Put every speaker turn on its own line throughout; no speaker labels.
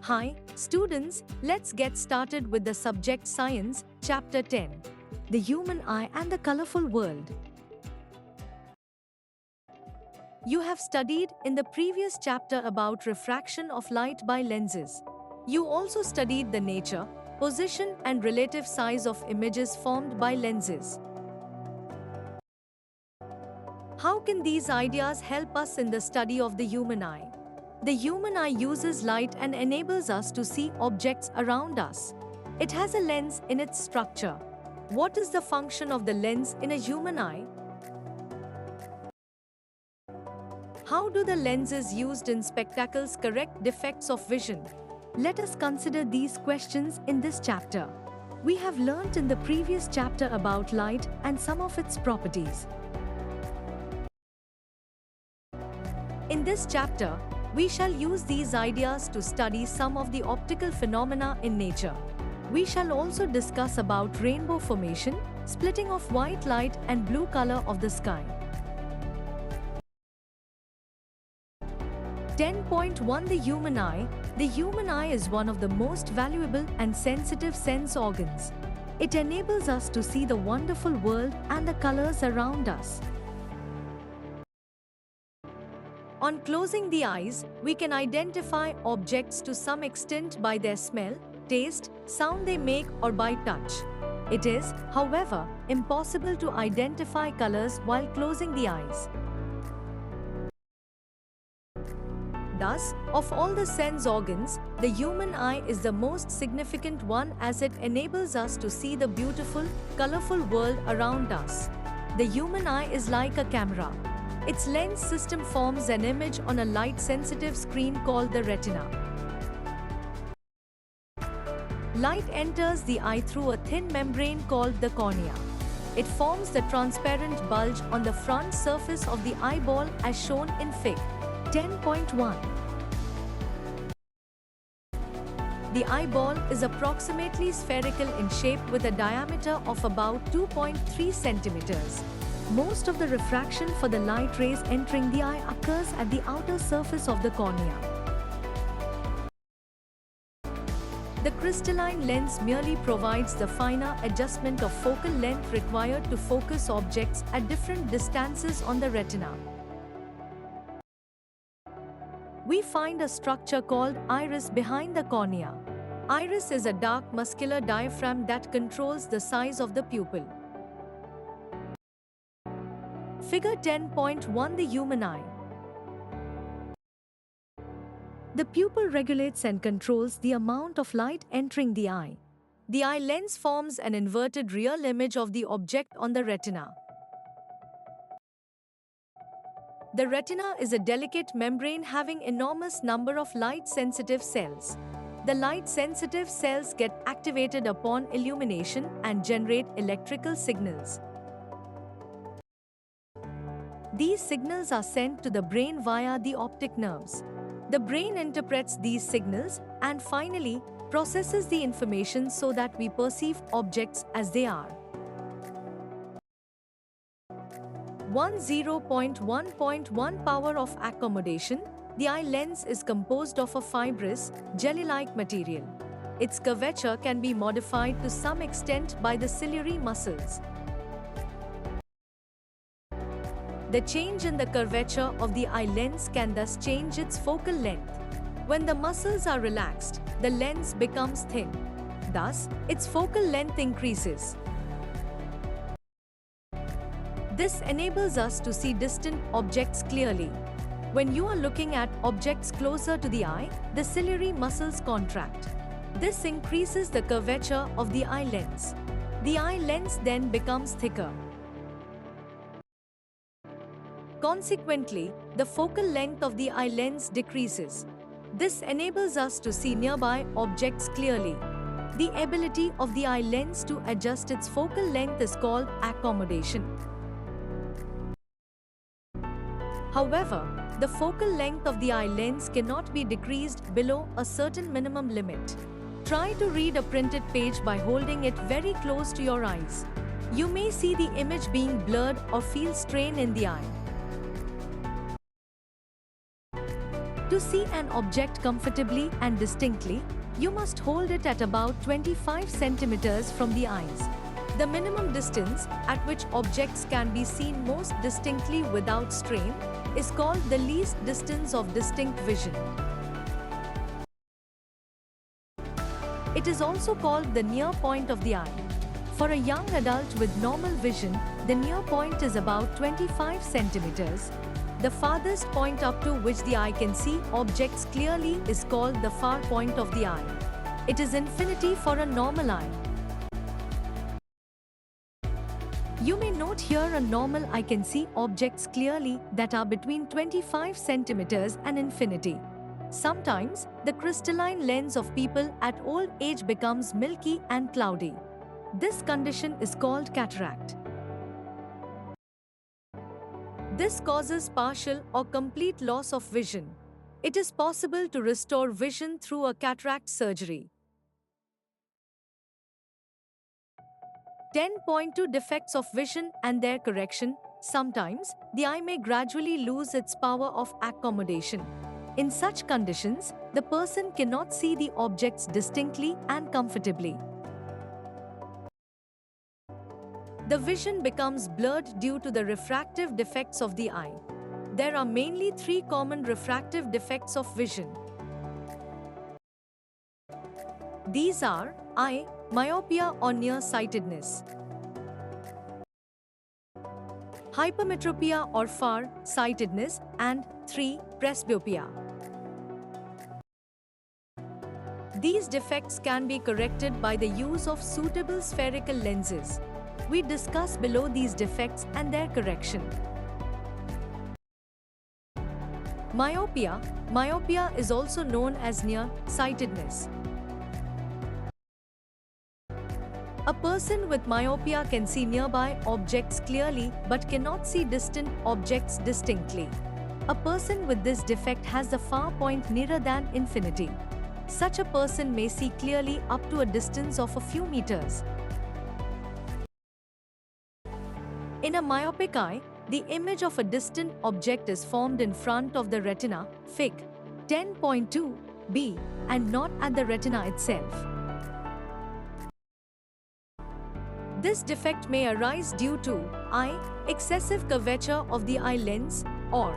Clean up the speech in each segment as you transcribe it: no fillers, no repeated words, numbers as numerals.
Hi, students, let's get started with the subject Science, Chapter 10. The Human Eye and the Colorful World. You have studied in the previous chapter about refraction of light by lenses. You also studied the nature, position and relative size of images formed by lenses. How can these ideas help us in the study of the human eye? The human eye uses light and enables us to see objects around us. It has a lens in its structure. What is the function of the lens in a human eye? How do the lenses used in spectacles correct defects of vision? Let us consider these questions in this chapter. We have learnt in the previous chapter about light and some of its properties. In this chapter, we shall use these ideas to study some of the optical phenomena in nature. We shall also discuss about rainbow formation, splitting of white light and blue color of the sky. 10.1 The human eye. The human eye is one of the most valuable and sensitive sense organs. It enables us to see the wonderful world and the colors around us. On closing the eyes, we can identify objects to some extent by their smell, taste, sound they make, or by touch. It is, however, impossible to identify colors while closing the eyes. Thus, of all the sense organs, the human eye is the most significant one as it enables us to see the beautiful, colorful world around us. The human eye is like a camera. Its lens system forms an image on a light-sensitive screen called the retina. Light enters the eye through a thin membrane called the cornea. It forms the transparent bulge on the front surface of the eyeball as shown in Fig. 10.1. The eyeball is approximately spherical in shape with a diameter of about 2.3 centimeters. Most of the refraction for the light rays entering the eye occurs at the outer surface of the cornea. The crystalline lens merely provides the finer adjustment of focal length required to focus objects at different distances on the retina. We find a structure called iris behind the cornea. Iris is a dark muscular diaphragm that controls the size of the pupil. Figure 10.1 The human eye. The pupil regulates and controls the amount of light entering the eye. The eye lens forms an inverted real image of the object on the retina. The retina is a delicate membrane having enormous number of light-sensitive cells. The light-sensitive cells get activated upon illumination and generate electrical signals. These signals are sent to the brain via the optic nerves. The brain interprets these signals and finally processes the information so that we perceive objects as they are. 10.1.1 Power of accommodation. The eye lens is composed of a fibrous, jelly-like material. Its curvature can be modified to some extent by the ciliary muscles. The change in the curvature of the eye lens can thus change its focal length. When the muscles are relaxed, the lens becomes thin. Thus, its focal length increases. This enables us to see distant objects clearly. When you are looking at objects closer to the eye, the ciliary muscles contract. This increases the curvature of the eye lens. The eye lens then becomes thicker. Consequently, the focal length of the eye lens decreases. This enables us to see nearby objects clearly. The ability of the eye lens to adjust its focal length is called accommodation. However, the focal length of the eye lens cannot be decreased below a certain minimum limit. Try to read a printed page by holding it very close to your eyes. You may see the image being blurred or feel strain in the eye. To see an object comfortably and distinctly, you must hold it at about 25 centimeters from the eyes. The minimum distance at which objects can be seen most distinctly without strain is called the least distance of distinct vision. It is also called the near point of the eye. For a young adult with normal vision, the near point is about 25 centimeters. The farthest point up to which the eye can see objects clearly is called the far point of the eye. It is infinity for a normal eye. You may note here a normal eye can see objects clearly that are between 25 centimeters and infinity. Sometimes, the crystalline lens of people at old age becomes milky and cloudy. This condition is called cataract. This causes partial or complete loss of vision. It is possible to restore vision through a cataract surgery. 10.2 Defects of vision and their correction. Sometimes, the eye may gradually lose its power of accommodation. In such conditions, the person cannot see the objects distinctly and comfortably. The vision becomes blurred due to the refractive defects of the eye. There are mainly three common refractive defects of vision. These are I. Myopia or nearsightedness, hypermetropia or far-sightedness, and 3. Presbyopia. These defects can be corrected by the use of suitable spherical lenses. We discuss below these defects and their correction. Myopia. Myopia is also known as near-sightedness. A person with myopia can see nearby objects clearly but cannot see distant objects distinctly. A person with this defect has the far point nearer than infinity. Such a person may see clearly up to a distance of a few meters. In a myopic eye, the image of a distant object is formed in front of the retina, Fig. 10.2b, and not at the retina itself. This defect may arise due to I. Excessive curvature of the eye lens or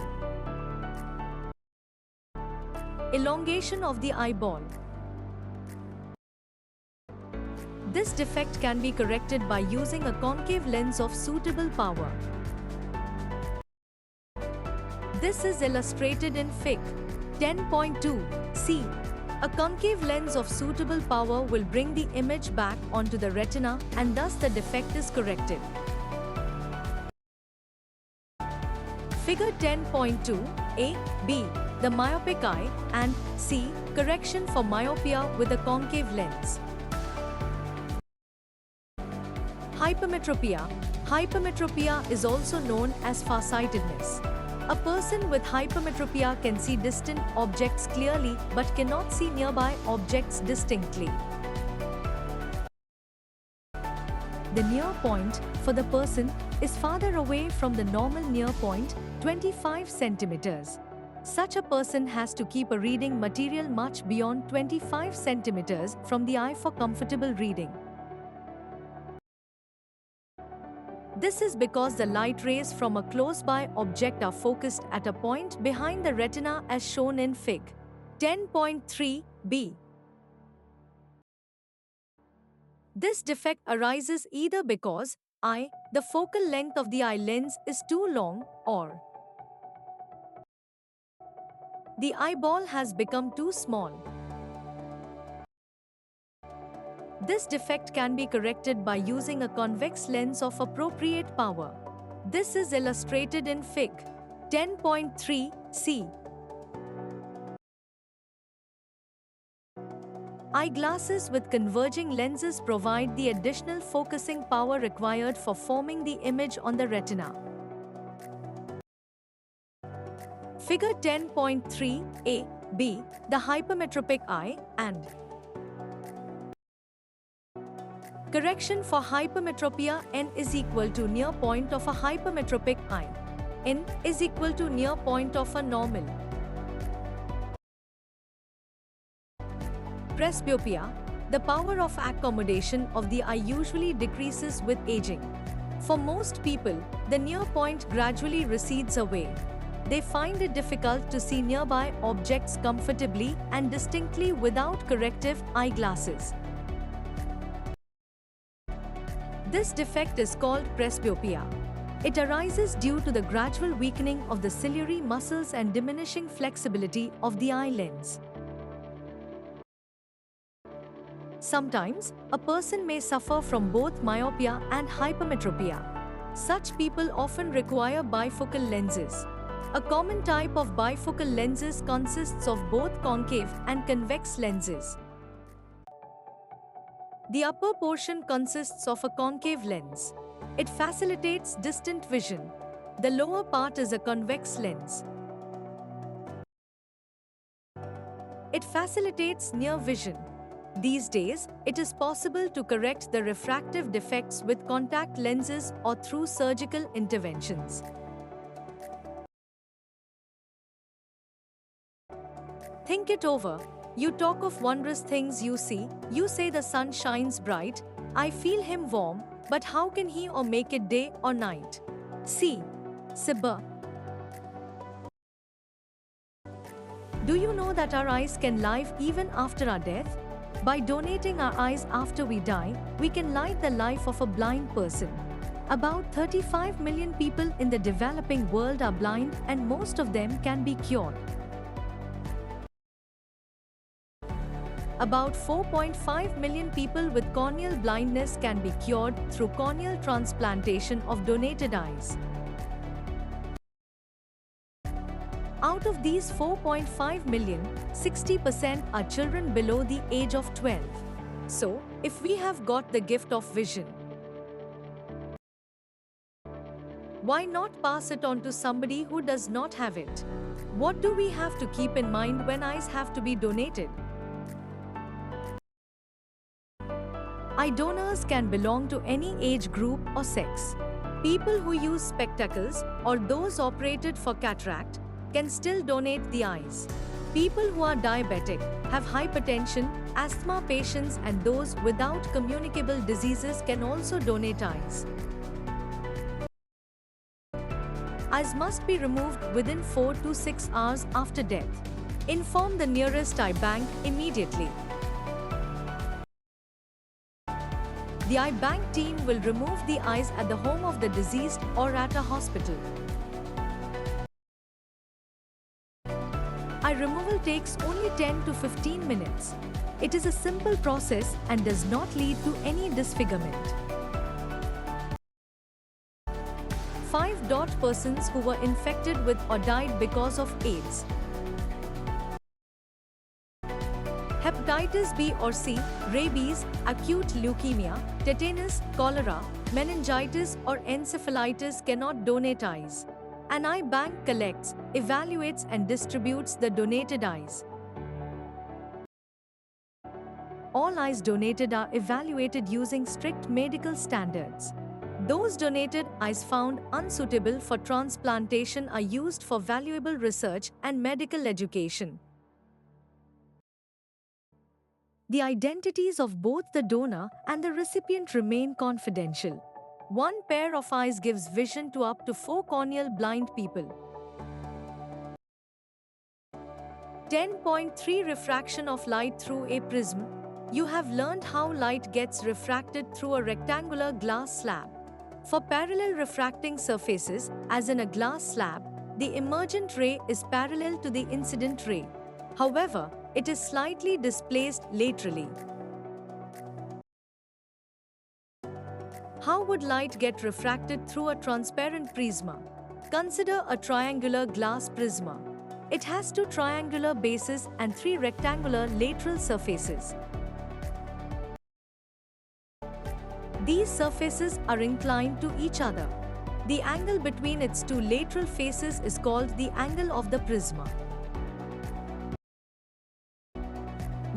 elongation of the eyeball. This defect can be corrected by using a concave lens of suitable power. This is illustrated in Fig. 10.2c. A concave lens of suitable power will bring the image back onto the retina and thus the defect is corrected. Figure 10.2 A, B, the myopic eye, and C, correction for myopia with a concave lens. Hypermetropia. Hypermetropia is also known as farsightedness. A person with hypermetropia can see distant objects clearly but cannot see nearby objects distinctly. The near point for the person is farther away from the normal near point, 25 centimeters. Such a person has to keep a reading material much beyond 25 centimeters from the eye for comfortable reading. This is because the light rays from a close-by object are focused at a point behind the retina as shown in Fig. 10.3b. This defect arises either because I. The focal length of the eye lens is too long or the eyeball has become too small. This defect can be corrected by using a convex lens of appropriate power. This is illustrated in Fig. 10.3c. Eyeglasses with converging lenses provide the additional focusing power required for forming the image on the retina. Figure 10.3a, b, the hypermetropic eye, and correction for hypermetropia. N is equal to near point of a hypermetropic eye. N is equal to near point of a normal. Presbyopia, the power of accommodation of the eye usually decreases with aging. For most people, the near point gradually recedes away. They find it difficult to see nearby objects comfortably and distinctly without corrective eyeglasses. This defect is called presbyopia. It arises due to the gradual weakening of the ciliary muscles and diminishing flexibility of the eye lens. Sometimes, a person may suffer from both myopia and hypermetropia. Such people often require bifocal lenses. A common type of bifocal lenses consists of both concave and convex lenses. The upper portion consists of a concave lens. It facilitates distant vision. The lower part is a convex lens. It facilitates near vision. These days, it is possible to correct the refractive defects with contact lenses or through surgical interventions. Think it over. You talk of wondrous things you see, you say the sun shines bright, I feel him warm, but how can he or make it day or night? C. Sibba. Do you know that our eyes can live even after our death? By donating our eyes after we die, we can light the life of a blind person. About 35 million people in the developing world are blind and most of them can be cured. About 4.5 million people with corneal blindness can be cured through corneal transplantation of donated eyes. Out of these 4.5 million, 60% are children below the age of 12. So, if we have got the gift of vision, why not pass it on to somebody who does not have it? What do we have to keep in mind when eyes have to be donated? Eye donors can belong to any age group or sex. People who use spectacles or those operated for cataract can still donate the eyes. People who are diabetic, have hypertension, asthma patients and those without communicable diseases can also donate eyes. Eyes must be removed within 4 to 6 hours after death. Inform the nearest eye bank immediately. The eye bank team will remove the eyes at the home of the deceased or at a hospital. Eye removal takes only 10 to 15 minutes. It is a simple process and does not lead to any disfigurement. 5. Persons who were infected with or died because of AIDS. Hepatitis B or C, rabies, acute leukemia, tetanus, cholera, meningitis or encephalitis cannot donate eyes. An eye bank collects, evaluates and distributes the donated eyes. All eyes donated are evaluated using strict medical standards. Those donated eyes found unsuitable for transplantation are used for valuable research and medical education. The identities of both the donor and the recipient remain confidential. One pair of eyes gives vision to up to 4 corneal blind people. 10.3 Refraction of light through a prism. You have learned how light gets refracted through a rectangular glass slab. For parallel refracting surfaces, as in a glass slab, the emergent ray is parallel to the incident ray. However, it is slightly displaced laterally. How would light get refracted through a transparent prisma? Consider a triangular glass prisma. It has 2 triangular bases and 3 rectangular lateral surfaces. These surfaces are inclined to each other. The angle between its 2 lateral faces is called the angle of the prisma.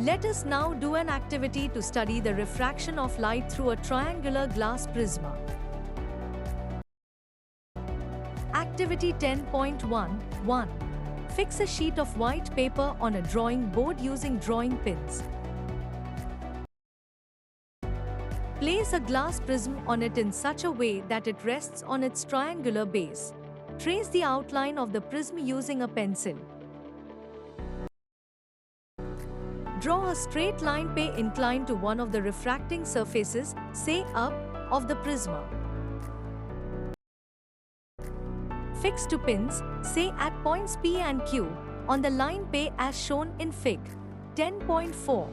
Let us now do an activity to study the refraction of light through a triangular glass prisma. Activity 10.1. Fix a sheet of white paper on a drawing board using drawing pins. Place a glass prism on it in such a way that it rests on its triangular base. Trace the outline of the prism using a pencil. Draw a straight line P inclined to one of the refracting surfaces, say up, of the prisma. Fix two pins, say at points P and Q, on the line P as shown in Fig. 10.4.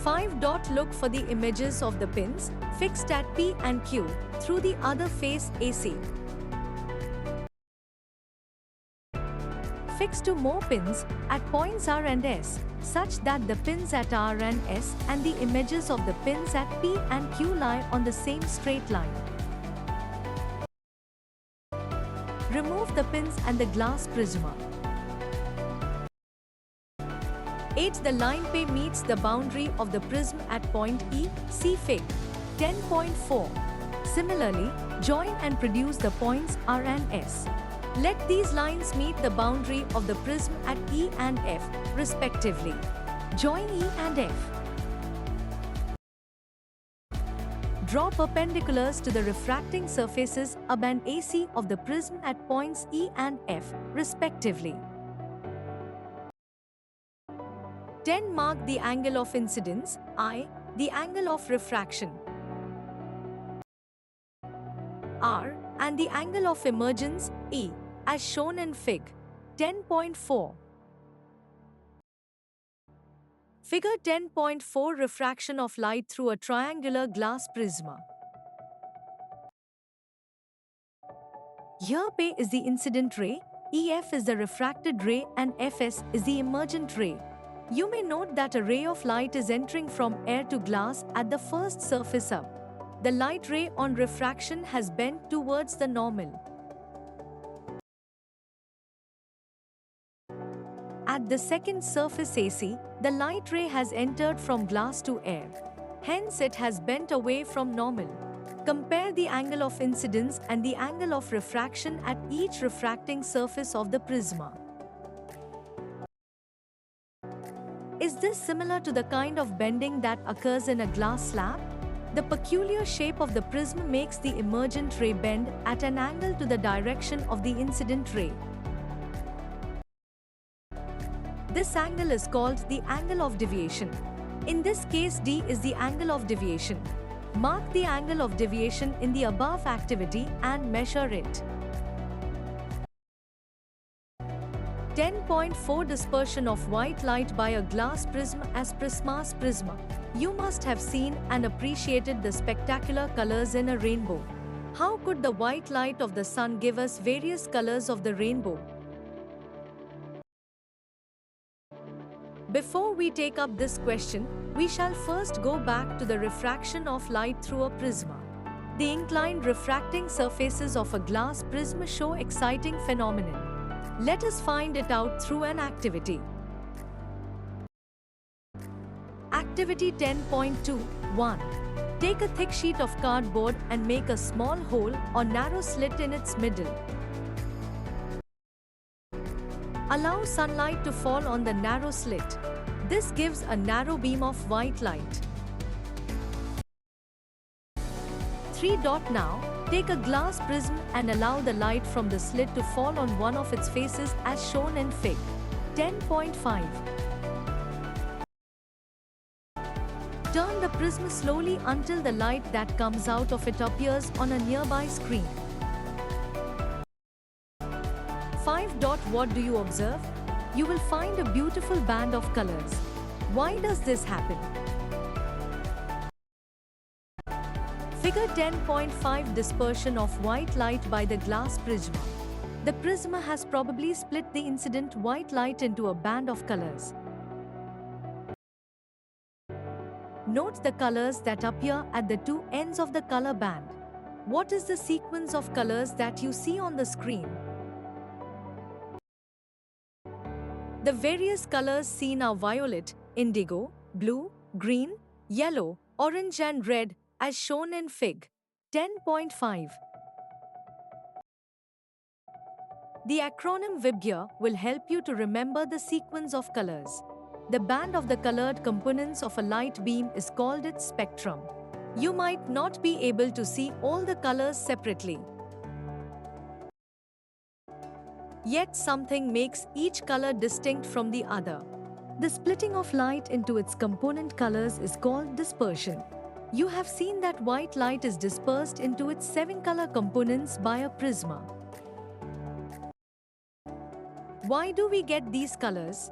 5. Look for the images of the pins, fixed at P and Q, through the other face AC. Fix two more pins, at points R and S, such that the pins at R and S and the images of the pins at P and Q lie on the same straight line. Remove the pins and the glass prisma. 8. The line P meets the boundary of the prism at point E, see Fig. 10.4. Similarly, join and produce the points R and S. Let these lines meet the boundary of the prism at E and F, respectively. Join E and F. Draw perpendiculars to the refracting surfaces AB and AC of the prism at points E and F, respectively. 10. Mark the angle of incidence, I, the angle of refraction, R, and the angle of emergence, E, as shown in Fig. 10.4. Figure 10.4. Refraction of light through a triangular glass prisma. Here P is the incident ray, EF is the refracted ray, and FS is the emergent ray. You may note that a ray of light is entering from air to glass at the first surface up. The light ray on refraction has bent towards the normal. At the second surface AC, the light ray has entered from glass to air. Hence it has bent away from normal. Compare the angle of incidence and the angle of refraction at each refracting surface of the prisma. Is this similar to the kind of bending that occurs in a glass slab? The peculiar shape of the prism makes the emergent ray bend at an angle to the direction of the incident ray. This angle is called the angle of deviation. In this case, D is the angle of deviation. Mark the angle of deviation in the above activity and measure it. 10.4. Dispersion of white light by a glass prism as Prisma's prisma. You must have seen and appreciated the spectacular colors in a rainbow. How could the white light of the sun give us various colors of the rainbow? Before we take up this question, we shall first go back to the refraction of light through a prisma. The inclined refracting surfaces of a glass prism show exciting phenomenon. Let us find it out through an activity. Activity 10.2.1. Take a thick sheet of cardboard and make a small hole or narrow slit in its middle. Allow sunlight to fall on the narrow slit. This gives a narrow beam of white light. 3. Now, take a glass prism and allow the light from the slit to fall on one of its faces as shown in Fig. 10.5. Turn the prism slowly until the light that comes out of it appears on a nearby screen. 5. What do you observe? You will find a beautiful band of colors. Why does this happen? Figure 10.5. Dispersion of white light by the glass prisma. The prisma has probably split the incident white light into a band of colors. Note the colors that appear at the two ends of the color band. What is the sequence of colors that you see on the screen? The various colors seen are violet, indigo, blue, green, yellow, orange and red, as shown in Fig. 10.5. The acronym VIBGEAR will help you to remember the sequence of colors. The band of the colored components of a light beam is called its spectrum. You might not be able to see all the colors separately. Yet something makes each color distinct from the other. The splitting of light into its component colors is called dispersion. You have seen that white light is dispersed into its 7 color components by a prisma. Why do we get these colors?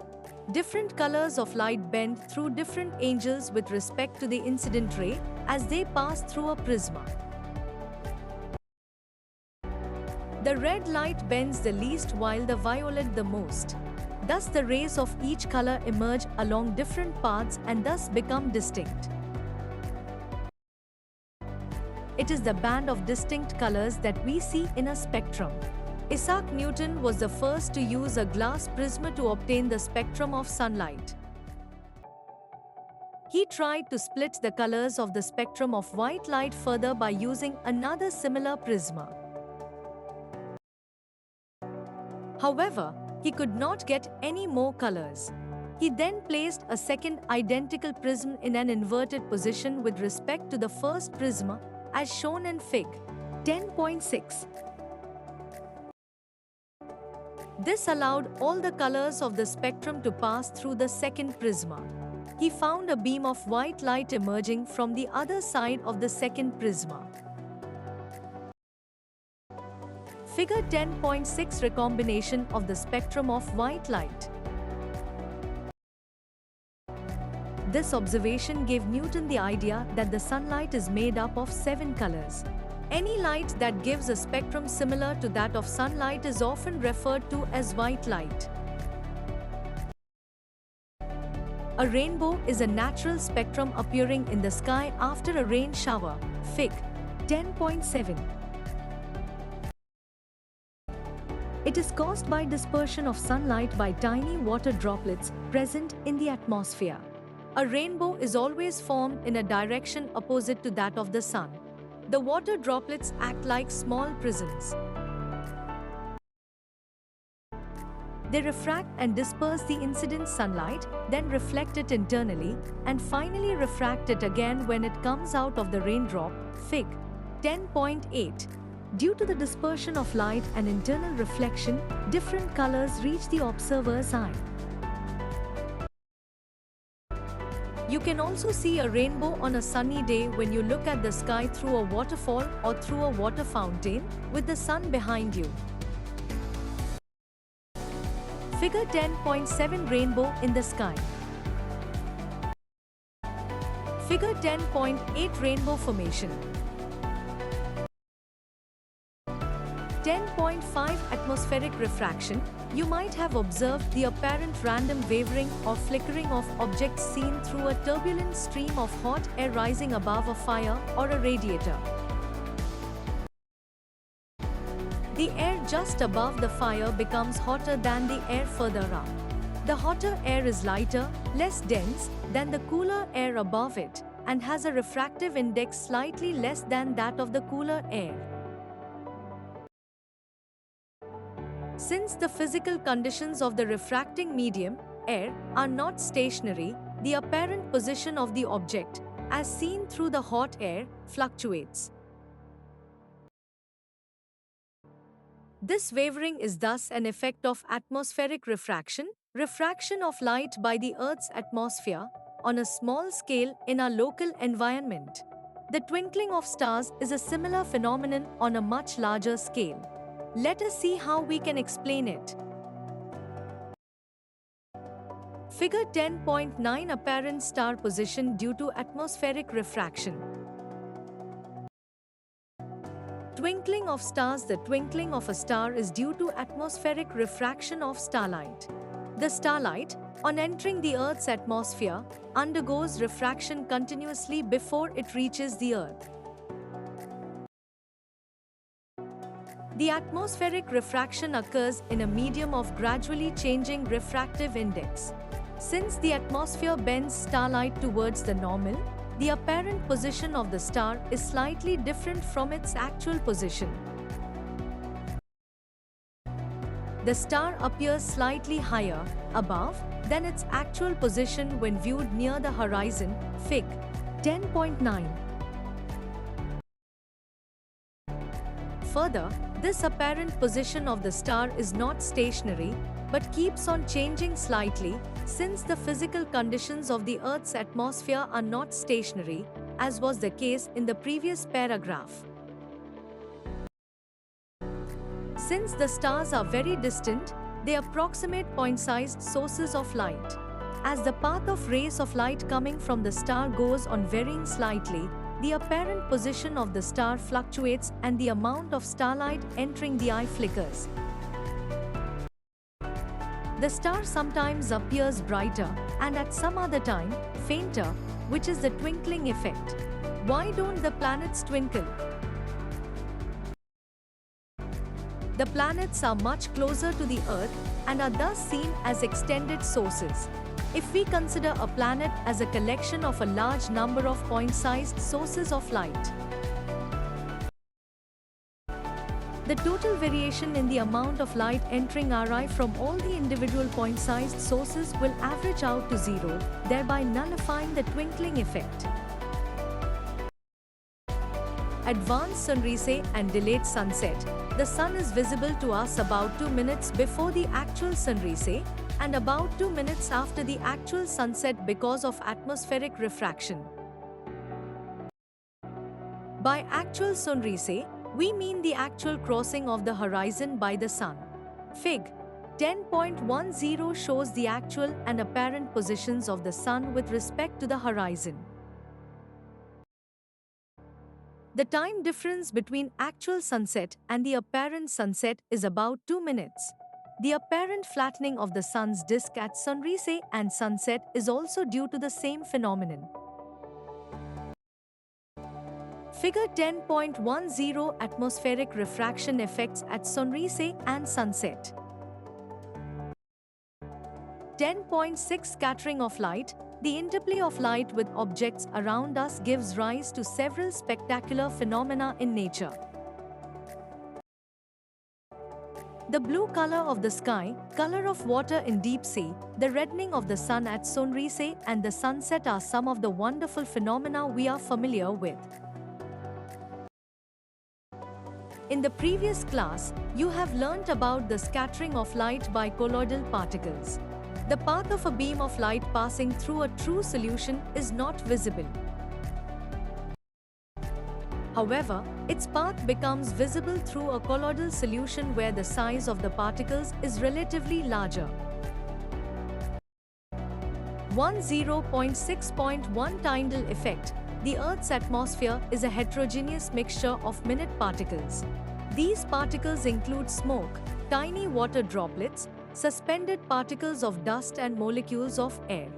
Different colors of light bend through different angles with respect to the incident ray as they pass through a prisma. The red light bends the least while the violet the most. Thus the rays of each color emerge along different paths and thus become distinct. It is the band of distinct colors that we see in a spectrum. Isaac Newton was the first to use a glass prism to obtain the spectrum of sunlight. He tried to split the colors of the spectrum of white light further by using another similar prisma. However, he could not get any more colors. He then placed a second identical prism in an inverted position with respect to the first prisma, as shown in Fig. 10.6. This allowed all the colors of the spectrum to pass through the second prisma. He found a beam of white light emerging from the other side of the second prisma. Figure 10.6 recombination of the spectrum of white light. This observation gave Newton the idea that the sunlight is made up of 7 colors. Any light that gives a spectrum similar to that of sunlight is often referred to as white light. A rainbow is a natural spectrum appearing in the sky after a rain shower. Fig. 10.7. It is caused by dispersion of sunlight by tiny water droplets present in the atmosphere. A rainbow is always formed in a direction opposite to that of the sun. The water droplets act like small prisms. They refract and disperse the incident sunlight, then reflect it internally, and finally refract it again when it comes out of the raindrop. Fig. 10.8. Due to the dispersion of light and internal reflection, different colors reach the observer's eye. You can also see a rainbow on a sunny day when you look at the sky through a waterfall or through a water fountain with the sun behind you. Figure 10.7 Rainbow in the sky. Figure 10.8 Rainbow formation. 10.5 Atmospheric refraction. You might have observed the apparent random wavering or flickering of objects seen through a turbulent stream of hot air rising above a fire or a radiator. The air just above the fire becomes hotter than the air further up. The hotter air is lighter, less dense than the cooler air above it, and has a refractive index slightly less than that of the cooler air. Since the physical conditions of the refracting medium, air, are not stationary, the apparent position of the object, as seen through the hot air, fluctuates. This wavering is thus an effect of atmospheric refraction, refraction of light by the Earth's atmosphere, on a small scale in our local environment. The twinkling of stars is a similar phenomenon on a much larger scale. Let us see how we can explain it. Figure 10.9 Apparent star position due to atmospheric refraction. Twinkling of stars. The twinkling of a star is due to atmospheric refraction of starlight. The starlight, on entering the Earth's atmosphere, undergoes refraction continuously before it reaches the Earth. The atmospheric refraction occurs in a medium of gradually changing refractive index. Since the atmosphere bends starlight towards the normal, the apparent position of the star is slightly different from its actual position. The star appears slightly higher, above, than its actual position when viewed near the horizon, Fig. 10.9. Further, this apparent position of the star is not stationary, but keeps on changing slightly, since the physical conditions of the Earth's atmosphere are not stationary, as was the case in the previous paragraph. Since the stars are very distant, they approximate point-sized sources of light. As the path of rays of light coming from the star goes on varying slightly, the apparent position of the star fluctuates and the amount of starlight entering the eye flickers. The star sometimes appears brighter, and at some other time, fainter, which is the twinkling effect. Why don't the planets twinkle? The planets are much closer to the Earth and are thus seen as extended sources. If we consider a planet as a collection of a large number of point-sized sources of light, the total variation in the amount of light entering our eye from all the individual point-sized sources will average out to zero, thereby nullifying the twinkling effect. Advanced sunrise and delayed sunset. The sun is visible to us about 2 minutes before the actual sunrise and about 2 minutes after the actual sunset because of atmospheric refraction. By actual sunrise, we mean the actual crossing of the horizon by the sun. Fig. 10.10 shows the actual and apparent positions of the sun with respect to the horizon. The time difference between actual sunset and the apparent sunset is about 2 minutes. The apparent flattening of the sun's disk at sunrise and sunset is also due to the same phenomenon. Figure 10.10 Atmospheric refraction effects at sunrise and sunset. 10.6 Scattering of light. The interplay of light with objects around us gives rise to several spectacular phenomena in nature. The blue color of the sky, color of water in deep sea, the reddening of the sun at sunrise and the sunset are some of the wonderful phenomena we are familiar with. In the previous class, you have learnt about the scattering of light by colloidal particles. The path of a beam of light passing through a true solution is not visible. However, its path becomes visible through a colloidal solution where the size of the particles is relatively larger. 10.6.1 Tyndall effect. The Earth's atmosphere is a heterogeneous mixture of minute particles. These particles include smoke, tiny water droplets, suspended particles of dust and molecules of air.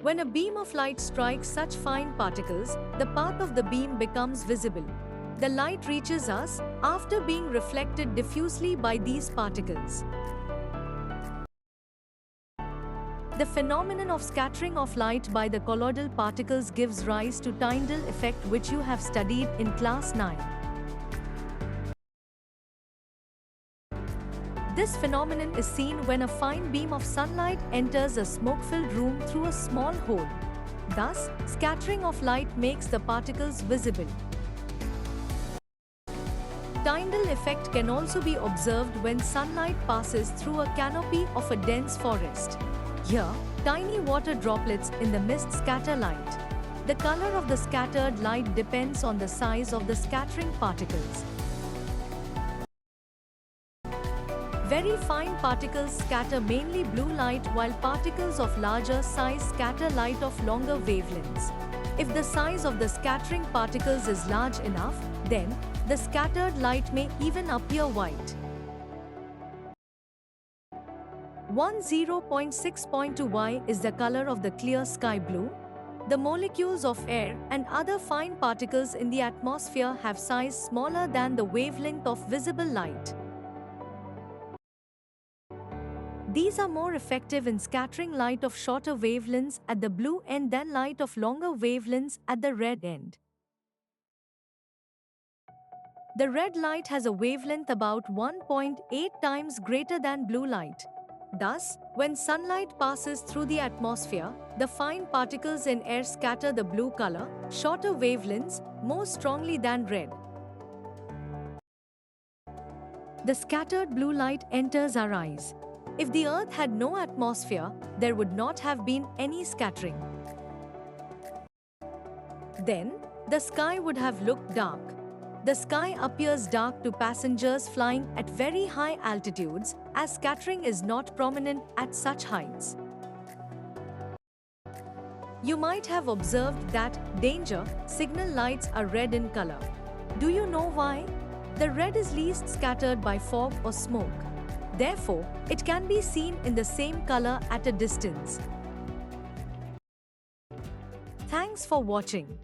When a beam of light strikes such fine particles, the path of the beam becomes visible. The light reaches us after being reflected diffusely by these particles. The phenomenon of scattering of light by the colloidal particles gives rise to Tyndall effect, which you have studied in class 9. This phenomenon is seen when a fine beam of sunlight enters a smoke-filled room through a small hole. Thus, scattering of light makes the particles visible. Tyndall effect can also be observed when sunlight passes through a canopy of a dense forest. Here, tiny water droplets in the mist scatter light. The color of the scattered light depends on the size of the scattering particles. Very fine particles scatter mainly blue light, while particles of larger size scatter light of longer wavelengths. If the size of the scattering particles is large enough, then the scattered light may even appear white. 10.6.2 is the color of the clear sky blue. The molecules of air and other fine particles in the atmosphere have size smaller than the wavelength of visible light. These are more effective in scattering light of shorter wavelengths at the blue end than light of longer wavelengths at the red end. The red light has a wavelength about 1.8 times greater than blue light. Thus, when sunlight passes through the atmosphere, the fine particles in air scatter the blue color, shorter wavelengths, more strongly than red. The scattered blue light enters our eyes. If the Earth had no atmosphere, there would not have been any scattering. Then, the sky would have looked dark. The sky appears dark to passengers flying at very high altitudes, as scattering is not prominent at such heights. You might have observed that danger signal lights are red in color. Do you know why? The red is least scattered by fog or smoke. Therefore, it can be seen in the same color at a distance. Thanks for watching.